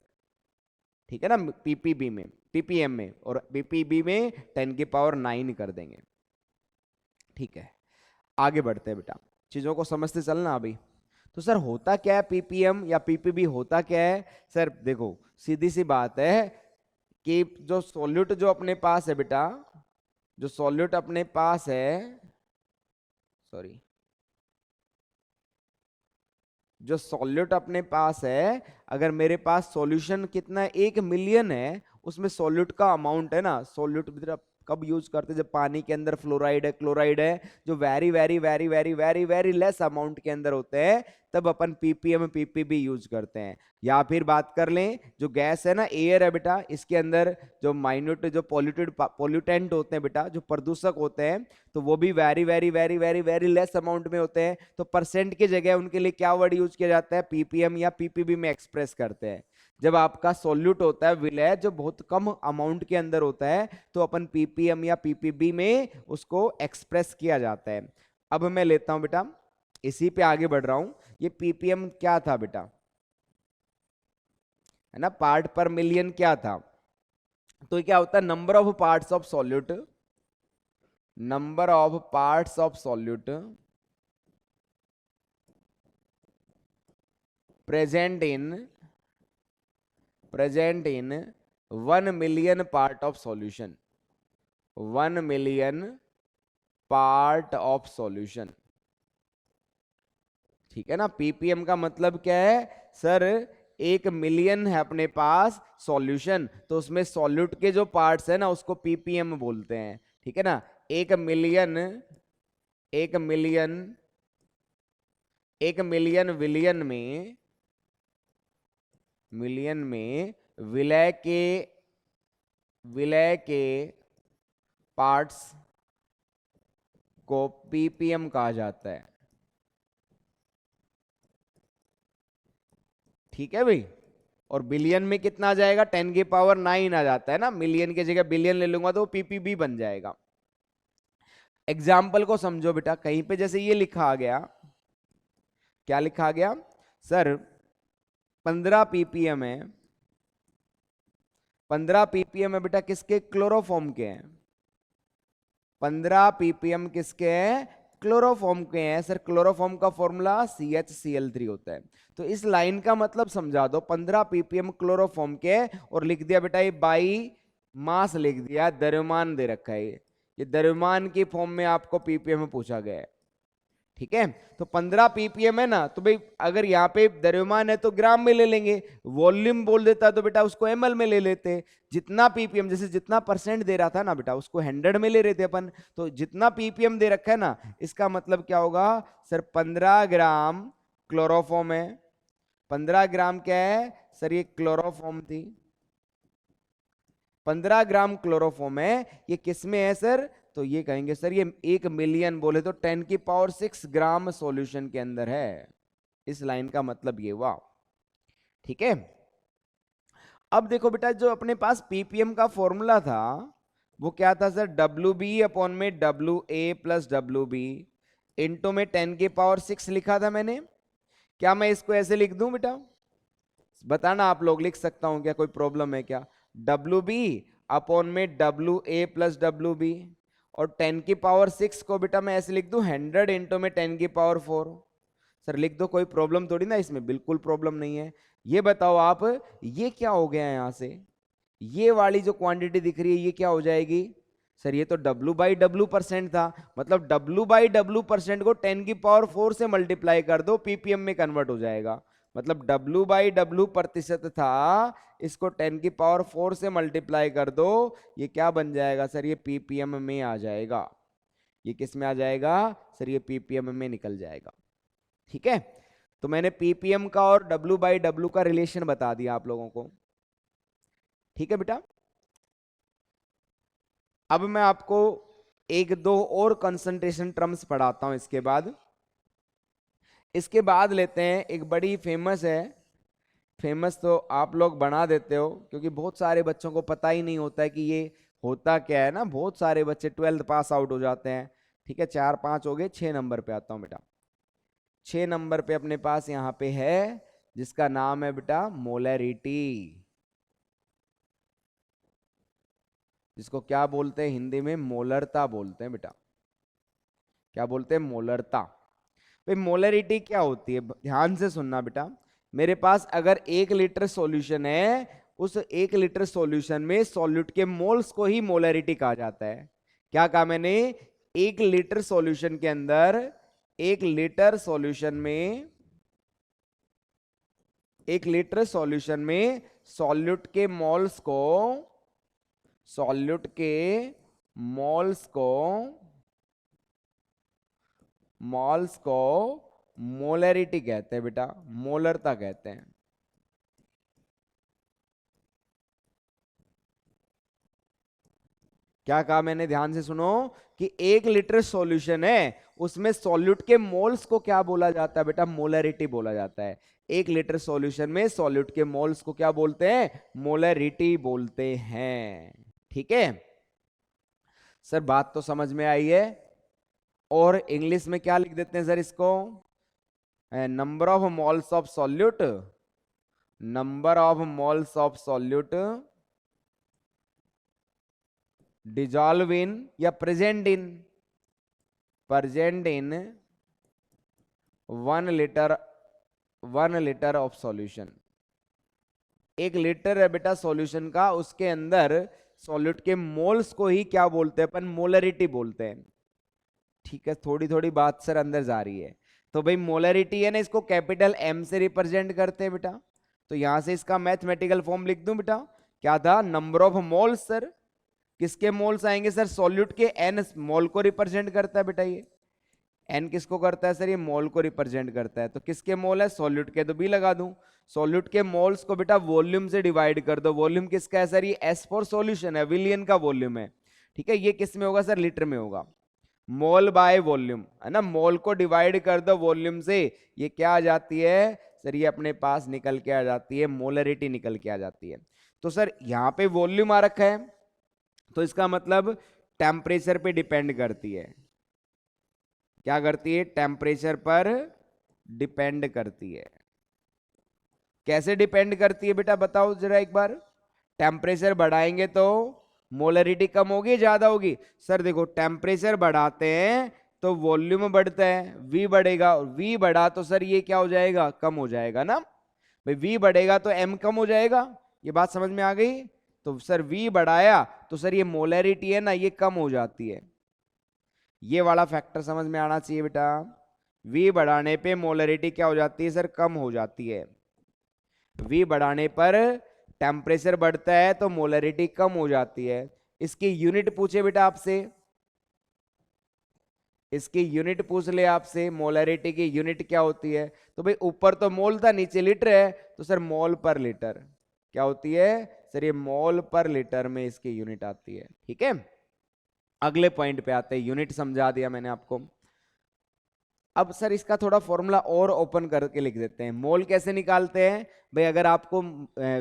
ठीक है ना, पीपीबी में, पीपीएम में, और पीपीबी में 10⁹ कर देंगे। ठीक है, आगे बढ़ते हैं बेटा, चीजों को समझते चलना अभी। तो सर होता क्या है पीपीएम या पीपीबी, होता क्या है सर, देखो सीधी सी बात है कि जो सॉल्यूट जो अपने पास है बेटा, जो सॉल्यूट अपने पास है, सॉरी, जो सॉल्यूट अपने पास है, अगर मेरे पास सॉल्यूशन कितना 1 मिलियन है, उसमें सॉल्यूट का अमाउंट है ना, सॉल्यूट कब यूज करते हैं, जब पानी के अंदर फ्लोराइड है, क्लोराइड है, जो very very very very very very less amount के अंदर होते हैं, तब अपन पीपीएम पीपीबी यूज करते हैं। या फिर बात कर लें, जो गैस है ना, एयर है बेटा, इसके अंदर जो माइन्यूट जो पोल्यूटेंट होते हैं बेटा, जो प्रदूषक होते हैं, तो वो भी very very very very very less amount में होते हैं, तो परसेंट की जगह उनके लिए क्या वर्ड यूज किया जाता है, पीपीएम या पीपीबी में एक्सप्रेस करते हैं। जब आपका सॉल्यूट होता है विलय, जो बहुत कम अमाउंट के अंदर होता है, तो अपन पीपीएम या पीपीबी में उसको एक्सप्रेस किया जाता है। अब मैं लेता हूं बेटा, इसी पे आगे बढ़ रहा हूं। ये पीपीएम क्या था बेटा, है ना, पार्ट पर मिलियन क्या था, तो क्या होता है, number of parts of solute, number of parts of solute present in 1 million part of solution, 1 million part of solution. ठीक है ना, पीपीएम का मतलब क्या है सर, 1 मिलियन है अपने पास सॉल्यूशन, तो उसमें सॉल्यूट के जो पार्ट्स है ना, उसको पीपीएम बोलते हैं। ठीक है ना, 1 मिलियन, 1 मिलियन, 1 मिलियन मिलियन में विलय के पार्ट्स को पीपीएम कहा जाता है। ठीक है भाई, और बिलियन में कितना आ जाएगा, 10⁹ आ जाता है ना, मिलियन की जगह बिलियन ले लूंगा तो पीपीबी बन जाएगा। एग्जाम्पल को समझो बेटा, कहीं पे जैसे ये लिखा आ गया, क्या लिखा आ गया सर, 15 पीपीएम है, 15 पीपीएम है बेटा, किसके, क्लोरोफॉर्म के हैं, 15 पीपीएम किसके हैं, क्लोरोफॉर्म के हैं। सर क्लोरोफॉर्म का फॉर्मूला CHCl3 होता है, तो इस लाइन का मतलब समझा दो, 15 पीपीएम क्लोरोफॉर्म के, और लिख दिया बेटा ये बाई मास लिख दिया, द्रव्यमान दे रखा है, ये द्रव्यमान की फॉर्म में आपको पीपीएम में पूछा गया है। ठीक है, तो 15 पीपीएम है ना, तो भाई अगर यहाँ पे द्रव्यमान है तो ग्राम में ले लेंगे, वॉल्यूम बोल देता तो बेटा उसको ml में ले लेते, जितना पीपीएम, जैसे जितना परसेंट दे रहा था ना बेटा, उसको 100 में ले रहे थे अपन, तो जितना पीपीएम दे रखा है ना, इसका मतलब क्या होगा सर, 15 ग्राम क्लोरोफॉर्म है, 15 ग्राम क्या है सर, ये क्लोरोफॉर्म थी, 15 ग्राम क्लोरोफॉर्म है, ये किस में है सर, तो ये कहेंगे सर ये 1 मिलियन बोले तो 10⁶ ग्राम सॉल्यूशन के अंदर है। इस लाइन का मतलब ये हुआ। ठीक है। अब देखो बेटा, जो अपने पास पीपीएम का फॉर्मूला था वो क्या था सर, डब्ल्यू बी अपॉन में W A plus W B into में 10⁶ लिखा था मैंने। क्या मैं इसको ऐसे लिख दूं बेटा? बताना आप लोग, लिख सकता हूं क्या, कोई प्रॉब्लम है क्या? डब्ल्यू बी अपॉन में W A plus W B, और 10⁶ को बेटा मैं ऐसे लिख दूं 100 इंटू में 10⁴। सर लिख दो, कोई प्रॉब्लम थोड़ी ना इसमें, बिल्कुल प्रॉब्लम नहीं है। ये बताओ आप, ये क्या हो गया है यहां से, ये वाली जो क्वांटिटी दिख रही है ये क्या हो जाएगी? सर ये तो W/W% था, मतलब W/W% को 10⁴ से मल्टीप्लाई कर दो, पीपीएम में कन्वर्ट हो जाएगा। मतलब W/W प्रतिशत था, इसको 10⁴ से मल्टीप्लाई कर दो, ये क्या बन जाएगा सर, ये पीपीएम में आ जाएगा। ये किस में आ जाएगा सर, ये पीपीएम में निकल जाएगा। ठीक है, तो मैंने पीपीएम का और W/W का रिलेशन बता दिया आप लोगों को। ठीक है बेटा, अब मैं आपको एक दो और कंसंट्रेशन टर्म्स पढ़ाता हूं इसके बाद। इसके बाद लेते हैं एक बड़ी फेमस है, फेमस तो आप लोग बना देते हो क्योंकि बहुत सारे बच्चों को पता ही नहीं होता है कि ये होता क्या है ना। बहुत सारे बच्चे 12th पास आउट हो जाते हैं। ठीक है, 4 5 हो गए, 6 नंबर पे आता हूं बेटा। 6 नंबर पे अपने पास यहां पे है जिसका नाम है बेटा मोलैरिटी, जिसको क्या बोलते हैं हिंदी में, मोलरता बोलते हैं बेटा। क्या बोलते हैं? मोलरता। भाई मोलरिटी क्या होती है, ध्यान से सुनना बेटा। मेरे पास अगर 1 लीटर सॉल्यूशन है, उस 1 लीटर सॉल्यूशन में सॉल्यूट के मोल्स को ही मोलरिटी कहा जाता है। क्या कहा मैंने? 1 लीटर सॉल्यूशन के अंदर, 1 लीटर सॉल्यूशन में, 1 लीटर सॉल्यूशन में सॉल्यूट के मोल्स को, सॉल्यूट के मोल्स को, मॉल्स को मोलरिटी कहते हैं बेटा, मोलरता कहते हैं। क्या कहा मैंने? ध्यान से सुनो कि 1 लीटर सॉल्यूशन है, उसमें सॉल्यूट के मोल्स को क्या बोला जाता है बेटा? मोलरिटी बोला जाता है। 1 लीटर सॉल्यूशन में सॉल्यूट के मोल्स को क्या बोलते हैं? मोलरिटी बोलते हैं। ठीक है सर, बात तो समझ में आई है। और इंग्लिश में क्या लिख देते हैं सर इसको? Number of moles of solute, number of moles of solute dissolve in या present in, present in 1 litre, 1 litre of solution. 1 litre है बेटा सॉल्यूशन का, उसके अंदर सॉल्यूट के मोल्स को ही क्या बोलते हैं अपन? मोलरिटी बोलते हैं। ठीक है, थोड़ी थोड़ी बात सर अंदर जा रही है। तो भाई मोलरिटी है ना, इसको कैपिटल एम से रिप्रेजेंट करते हैं बेटा। तो यहां से इसका मैथमेटिकल फॉर्म लिख दूं बेटा, क्या था? Number of moles. सर किसके मोल्स आएंगे सर? सॉल्यूट के एन मोल को रिप्रेजेंट करता है बेटा ये। एन किसको करता है सर? ये मोल को रिप्रेजेंट करता है। तो किसके मोल है? सॉल्यूट के, तो बी लगा दूं। सॉल्यूट के मोल्स को बेटा वॉल्यूम से डिवाइड कर दो। वॉल्यूम किसका है सर? ये एस फॉर सॉल्यूशन है, विलियन का वॉल्यूम है। ठीक है, ये किस में होगा सर? लीटर में होगा। मोल बाय वॉल्यूम है ना, मोल को डिवाइड कर दो वॉल्यूम से, ये क्या आ जाती है सर? ये अपने पास निकल के आ जाती है, मोलरिटी निकल के आ जाती है। तो सर यहां पे वॉल्यूम आ रखा है, तो इसका मतलब टेम्परेचर पे डिपेंड करती है। क्या करती है? टेम्परेचर पर डिपेंड करती है। कैसे डिपेंड करती है बेटा बताओ जरा एक बार। टेम्परेचर बढ़ाएंगे तो मोलरिटी कम होगी ज्यादा होगी? सर देखो, टेम्परेचर बढ़ाते हैं तो वॉल्यूम बढ़ता है, वी बढ़ेगा, और वी बढ़ा तो सर ये क्या हो जाएगा? कम हो जाएगा ना भाई। वी बढ़ेगा तो एम कम हो जाएगा। ये बात समझ में आ गई? तो सर वी बढ़ाया तो सर ये मोलरिटी है ना, ये कम हो जाती है। ये वाला फैक्टर समझ में आना चाहिए बेटा। वी बढ़ाने पे मोलरिटी क्या हो जाती है सर? कम हो जाती है। वी बढ़ाने पर टेम्परेचर बढ़ता है तो मोलरिटी कम हो जाती है। इसकी यूनिट पूछे बेटा आपसे, इसकी यूनिट पूछ ले आपसे, मोलरिटी की यूनिट क्या होती है? तो भाई ऊपर तो मोल था, नीचे लीटर है, तो सर मोल पर लीटर क्या होती है सर? ये मोल पर लीटर में इसकी यूनिट आती है। ठीक है, अगले पॉइंट पे आते हैं। यूनिट समझा दिया मैंने आपको। अब सर इसका थोड़ा फॉर्मूला और ओपन करके लिख देते हैं। मोल कैसे निकालते हैं भाई, अगर आपको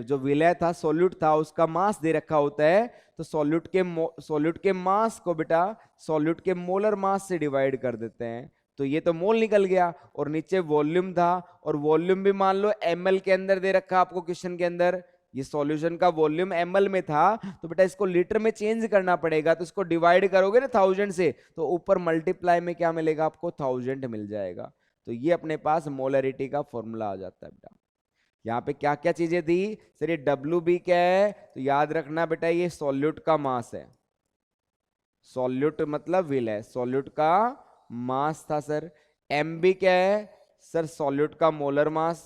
जो विलय था, सॉल्यूट था, उसका मास दे रखा होता है, तो सॉल्यूट के मास को बेटा सॉल्यूट के मोलर मास से डिवाइड कर देते हैं, तो ये तो मोल निकल गया। और नीचे वॉल्यूम था, और वॉल्यूम भी मान लो ml के अंदर दे रखा आपको क्वेश्चन के अंदर, ये सॉल्यूशन का वॉल्यूम ml में था, तो बेटा इसको लीटर में चेंज करना पड़ेगा, तो इसको डिवाइड करोगे ना 1000 से, तो ऊपर मल्टीप्लाई में क्या मिलेगा आपको, 1000 मिल जाएगा। तो ये अपने पास मोलरिटी का फॉर्मूला आ जाता है बेटा। यहाँ पे क्या क्या चीजें थी सर, ये डब्ल्यू बी क्या है, तो याद रखना बेटा ये सॉल्यूट का मास है, सॉल्यूट मतलब विलय, सॉल्यूट का मास था सर। एम बी क्या है सर, सॉल्यूट का मोलर मास,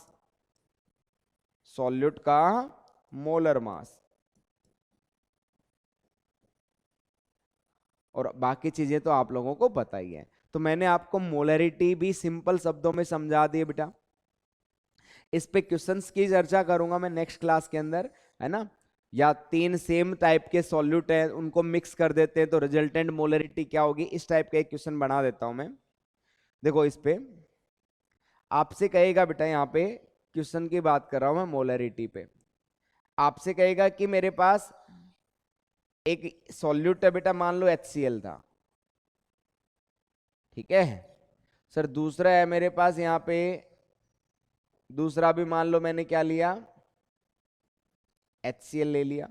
सॉल्यूट का मोलर मास। और बाकी चीजें तो आप लोगों को पता ही है। तो मैंने आपको मोलरिटी भी सिंपल शब्दों में समझा दिए बेटा। इस पे क्वेश्चंस की चर्चा करूंगा मैं नेक्स्ट क्लास के अंदर, है ना। या 3 सेम टाइप के सॉल्यूट है, उनको मिक्स कर देते हैं तो रिजल्टेंट मोलरिटी क्या होगी, इस टाइप का एक क्वेश्चन बना देता हूं मैं। देखो इस पे आपसे कहेगा बेटा, यहाँ पे क्वेश्चन की बात कर रहा हूं मैं मोलरिटी पे, आपसे कहेगा कि मेरे पास एक सॉल्यूट है बेटा, मान लो HCl था, ठीक है सर। दूसरा है मेरे पास यहाँ पे, दूसरा भी मान लो मैंने क्या लिया, HCl ले लिया।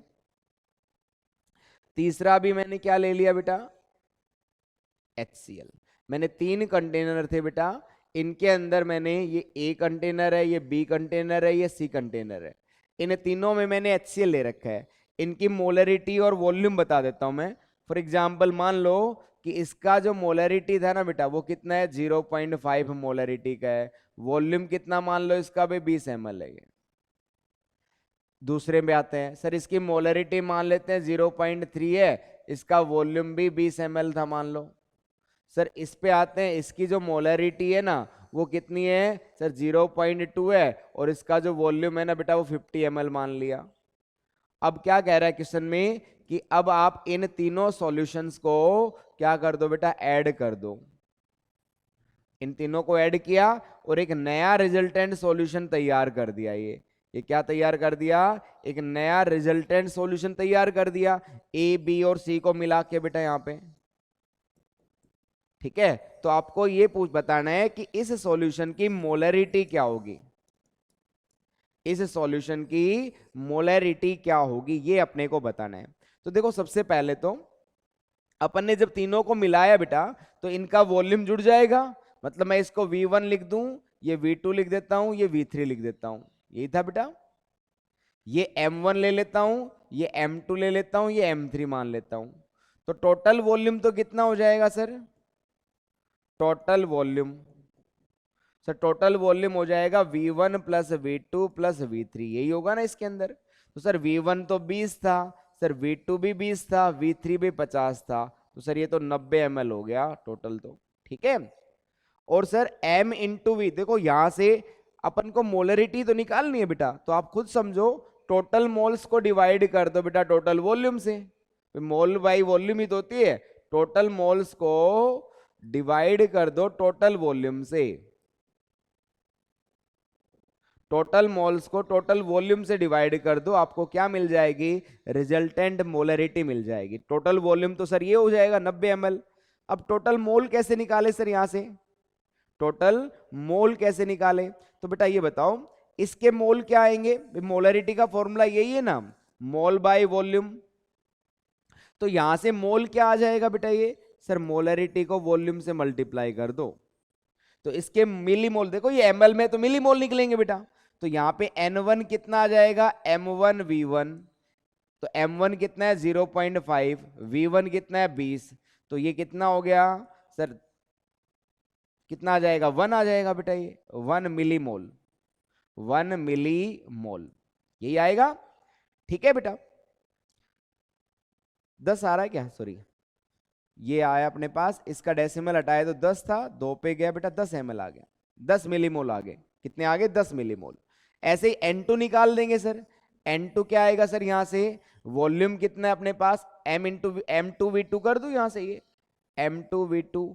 तीसरा भी मैंने क्या ले लिया बेटा, HCl। मैंने 3 कंटेनर थे बेटा, इनके अंदर मैंने ये A कंटेनर है, ये B कंटेनर है, ये C कंटेनर है, इन तीनों में मैंने HCl ले रखा है। इनकी मोलरिटी और वॉल्यूम बता देता हूं मैं। फॉर एग्जांपल मान लो कि इसका जो मोलरिटी था ना बेटा, वो कितना है, 0.5 मोलरिटी का है। वॉल्यूम कितना मान लो इसका भी 20 ml है। दूसरे में आते हैं सर, इसकी मोलरिटी मान लेते हैं 0.3 है, इसका वॉल्यूम भी 20 ml था मान लो। सर इस पे आते हैं, इसकी जो मोलरिटी है ना वो कितनी है सर, 0.2 है, और इसका जो वॉल्यूम है ना बेटा वो 50 ml मान लिया। अब क्या कह रहा है क्वेश्चन में कि अब आप इन तीनों सॉल्यूशंस को क्या कर दो बेटा, ऐड कर दो। इन तीनों को ऐड किया और एक नया रिजल्टेंट सॉल्यूशन तैयार कर दिया। ये क्या तैयार कर दिया, एक नया रिजल्टेंट सॉल्यूशन तैयार कर दिया, ए बी और सी को मिला के बेटा यहाँ पे, ठीक है। तो आपको ये बताना है कि इस सॉल्यूशन की मोलरिटी क्या होगी, इस सॉल्यूशन की मोलरिटी क्या होगी, ये अपने को बताना है। तो देखो सबसे पहले तो अपन ने जब तीनों को मिलाया बेटा, तो इनका वॉल्यूम जुड़ जाएगा। मतलब मैं इसको V1 लिख दूं, ये V2 लिख देता हूं, ये V3 लिख देता हूं, यही था बेटा। ये M1 ले लेता हूं, ये M2 ले लेता हूं, ये M3 मान लेता हूं। तो टोटल वॉल्यूम तो कितना हो जाएगा sir, total volume, sir total volume हो जाएगा V1 plus V2 plus V3, यही होगा ना इसके अंदर। तो सर V1 तो 20 था, सर V2 भी 20 था, V3 भी 50 था, तो सर ये तो 90 ml हो गया टोटल तो, ठीक है। और सर M इंटू वी, देखो यहां से अपन को मोलरिटी तो निकालनी है बेटा, तो आप खुद समझो, टोटल मोल्स को डिवाइड कर दो बेटा टोटल वॉल्यूम से, मोल बाई वॉल्यूम ही तो होती है। टोटल मोल्स को डिवाइड कर दो टोटल वॉल्यूम से, टोटल मोल्स को टोटल वॉल्यूम से डिवाइड कर दो, आपको क्या मिल जाएगी, रिजल्टेंट मोलरिटी मिल जाएगी। टोटल वॉल्यूम तो सर ये हो जाएगा 90 ml। अब टोटल मोल कैसे निकाले सर, यहां से टोटल मोल कैसे निकाले, तो बेटा ये बताओ, इसके मोल क्या आएंगे, मोलरिटी का फॉर्मूला यही है ना, मोल बाय वॉल्यूम। तो यहां से मोल क्या आ जाएगा बेटा, ये सर मोलरिटी को वॉल्यूम से मल्टीप्लाई कर दो, तो इसके मिलीमोल, देखो ये ml में तो मिलीमोल निकलेंगे बेटा। तो यहां पे N1 कितना आ जाएगा, M1V1, तो M1 कितना है 0.5, V1 कितना है 20, तो ये कितना हो गया सर, कितना आ जाएगा, 1 आ जाएगा बेटा, ये 1 मिलीमोल, 1 मिलीमोल यही आएगा, ठीक है बेटा। 10 आ रहा है क्या, सॉरी ये आया अपने पास, इसका डेसिमल हटाया तो 10 था, 2 पे गया बेटा, 10 ml आ गया, 10 मिलीमोल आ गए, कितने आ गए 10 मिलीमोल। ऐसे ही N2 निकाल देंगे सर, N2 क्या आएगा सर, यहां से वॉल्यूम कितना है अपने पास, M2V2 कर दू यहां से, ये M2V2,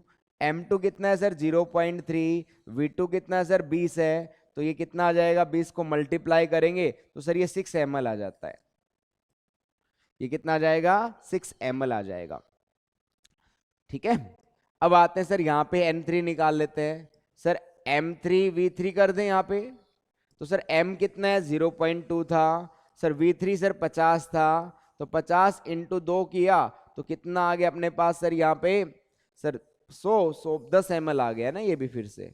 M2 कितना है सर 0.3, V2 कितना है सर 20 है, तो ये कितना आ जाएगा, 20 को मल्टीप्लाई करेंगे तो सर ये 6 ml आ जाता है। ये कितना आ जाएगा, 6 ml आ जाएगा। ठीक है, अब आते हैं सर यहाँ पे N3 निकाल लेते हैं। सर M3V3 कर दें यहाँ पे, तो सर M कितना है 0.2 था, सर V3 सर 50 था, तो 50 इंटू 2 किया तो कितना आ गया अपने पास सर यहाँ पे, सर 100 10 ml आ गया ना, ये भी फिर से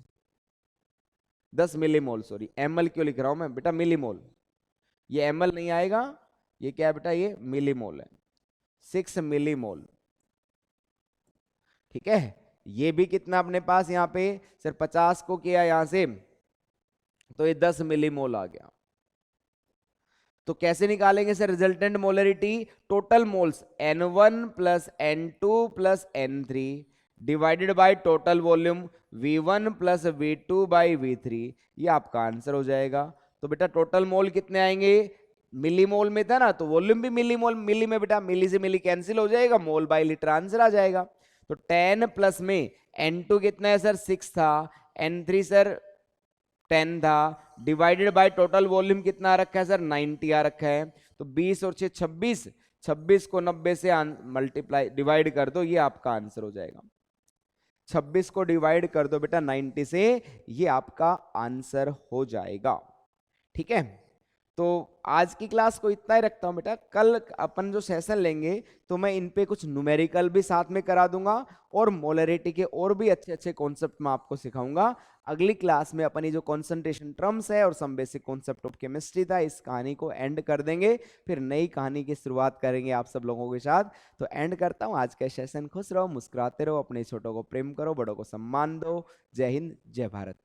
10 मिलीमोल, सॉरी ml क्यों लिख रहा हूं मैं बेटा, मिलीमोल, ये ml नहीं आएगा, ये क्या है बेटा, ये मिलीमोल है, 6 मिलीमोल। ठीक है, ये भी कितना अपने पास यहाँ पे सर 50 को किया यहां से, तो ये 10 मिलीमोल आ गया। तो कैसे निकालेंगे sir resultant molarity, total moles N1 plus N2 plus N3 divided by total volume V1 plus V2 by V3, ये आपका आंसर हो जाएगा। तो बेटा टोटल मोल कितने आएंगे, मिलीमोल में था ना, तो वॉल्यूम भी मिलीमोल, मिली में बेटा मिली से मिली कैंसिल हो जाएगा, मोल बाय लीटर आंसर आ जाएगा। तो 10 प्लस में N2 कितना है सर 6 था, N3 सर 10 था, डिवाइडेड बाय टोटल वॉल्यूम कितना आ रखा है सर 90 आ रखा है, तो 20 और 6 26, 26 को 90 से मल्टीप्लाई डिवाइड कर दो, ये आपका आंसर हो जाएगा। 26 को डिवाइड कर दो बेटा 90 से, ये आपका आंसर हो जाएगा। ठीक है, तो आज की क्लास को इतना ही रखता हूं बेटा, कल अपन जो सेशन लेंगे तो मैं इन पे कुछ न्यूमेरिकल भी साथ में करा दूंगा और मोलरिटी के और भी अच्छे अच्छे कॉन्सेप्ट मैं आपको सिखाऊंगा। अगली क्लास में अपनी जो कॉन्सेंट्रेशन टर्म्स है और some basic concept of chemistry था, इस कहानी को एंड कर देंगे, फिर नई कहानी की शुरुआत करेंगे आप सब लोगों के साथ। तो एंड करता हूँ आज का सेशन, खुश रहो, मुस्कुराते रहो, अपने छोटों को प्रेम करो, बड़ों को सम्मान दो। जय हिंद, जय भारत।